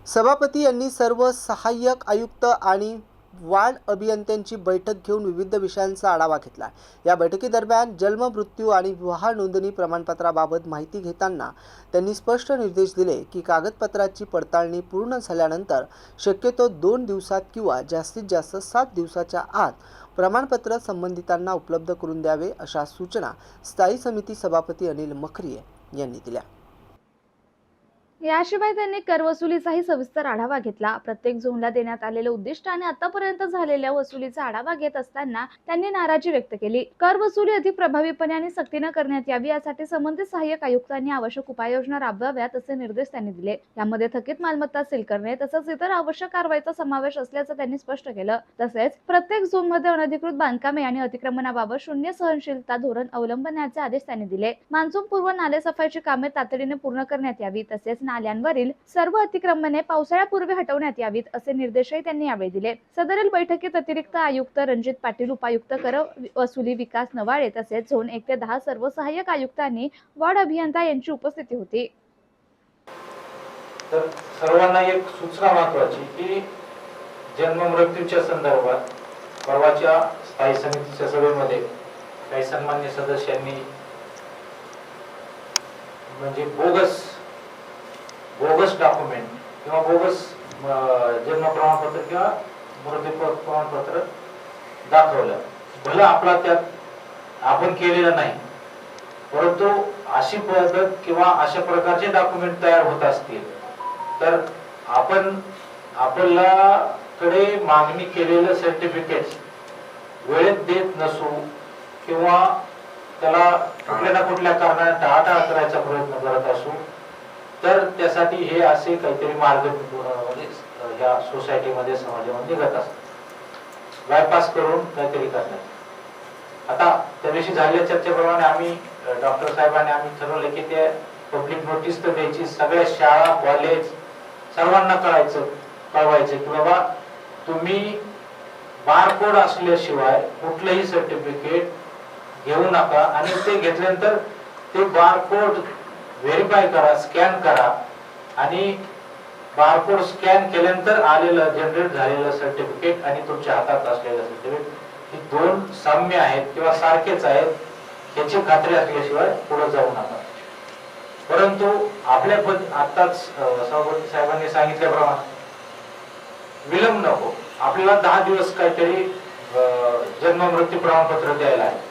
सभापती यांनी सर्व सहाय्यक आयुक्त आणि वार्ड अभियंत्यांची बैठक घेऊन विविध विषयांचा आढावा घेतला। या बैठकीदरम्यान जन्म, मृत्यू आणि विवाह नोंदणी प्रमाणपत्राबाबत माहिती घेताना त्यांनी स्पष्ट निर्देश दिले की कागदपत्राची पडताळणी पूर्ण झाल्यानंतर शक्यतो 2 दिवसात किंवा जास्तीत जास्त 7 दिवसाच्या आत प्रमाणपत्र संबंधितांना उपलब्ध करून द्यावे, अशा सूचना स्थायी समिती सभापती अनिल मखरिये यांनी दिल्या। याशिवाय त्यांनी करवसुलीचाही सविस्तर आढावा घेतला। प्रत्येक झोनला देण्यात आलेले उद्दिष्ट आणि आतापर्यंत झालेल्या वसुलीचा आढावा घेत असताना त्यांनी नाराजी व्यक्त केली। कर वसुली अधिक प्रभावीपणे आणि सक्तीने करण्यात यावी, यासाठी संबंधित सहाय्यक आयुक्तांनी आवश्यक उपाययोजना राबवाव्यात, असे निर्देश त्यांनी दिले। यामध्ये थकीत मालमत्ता सील करणे तसंच इतर आवश्यक कारवाईचा समावेश असल्याचं त्यांनी स्पष्ट केलं। तसेच प्रत्येक झोनमध्ये अनधिकृत बांधकामे आणि अतिक्रमणाबाबत शून्य सहनशीलता धोरण अवलंबण्याचे आदेश त्यांनी दिले। मान्सूनपूर्व नाले सफाईची कामे तातडीने पूर्ण करण्यात यावी, तसेच नाल्यांवरील सर्व अतिक्रमणे पावसाळ्यापूर्वी हटवण्यात यावीत, असे निर्देशही त्यांनी यावेळी दिले। सदरील बैठकीत अतिरिक्त आयुक्त रणजित पाटील, उपायुक्त कर वसुली विकास नवाळे तसेच झोन 1 ते 10 सर्व सहाय्यक आयुक्तांनी वार्ड अभियंता यांची उपस्थिती होती। तर सर्वांना एक सूचना महत्त्वाची की जन्म मृत्यूच्या संदर्भात परवाच्या स्थायी समितीच्या सभेमध्ये काही सन्मान्य सदस्यांनी म्हणजे बोगस डॉक्युमेंट किंवा बोगस जन्म प्रमाणपत्र किंवा मृत्यू प्रमाणपत्र दाखवलं। भलं आपला त्यात आपण केलेलं नाही, परंतु अशी पद्धत किंवा अशा प्रकारचे डॉक्युमेंट तयार होत असतील तर आपण आपल्याकडे मागणी केलेलं सर्टिफिकेट वेळेत देत नसू किंवा त्याला कुठल्या ना कुठल्या कारणाने टाळाटाळ करायचा प्रयत्न करत असू तर त्यासाठी हे असे काहीतरी मार्ग म्हणजे या सोसायटीमध्ये समाजामध्ये निघत असतात, बायपास करून काहीतरी करण्यात। आता त्याविषयी झालेल्या चर्चेप्रमाणे आम्ही डॉक्टर साहेबांनी आम्ही ठरवलं की ते पब्लिक नोटीस तर द्यायची, सगळ्या शाळा कॉलेज सर्वांना कळवायचं की बाबा तुम्ही बारकोड असल्याशिवाय कुठलंही सर्टिफिकेट घेऊ नका आणि ते घेतल्यानंतर ते बारकोड व्हेरीफाय करा, स्कॅन करा आणि बारकोड स्कॅन केल्यानंतर आलेलं जनरेट झालेलं सर्टिफिकेट आणि तुमच्या हातात असलेलं सर्टिफिकेट ही दोन साम्य आहेत किंवा सारखेच आहेत याची खात्री असल्याशिवाय पुढे जाऊ नका। परंतु आपल्या आताच सभापती साहेबांनी सांगितल्याप्रमाणे विलंब नको, आपल्याला 10 दिवस काहीतरी जन्म मृत्यू प्रमाणपत्र द्यायला आहे।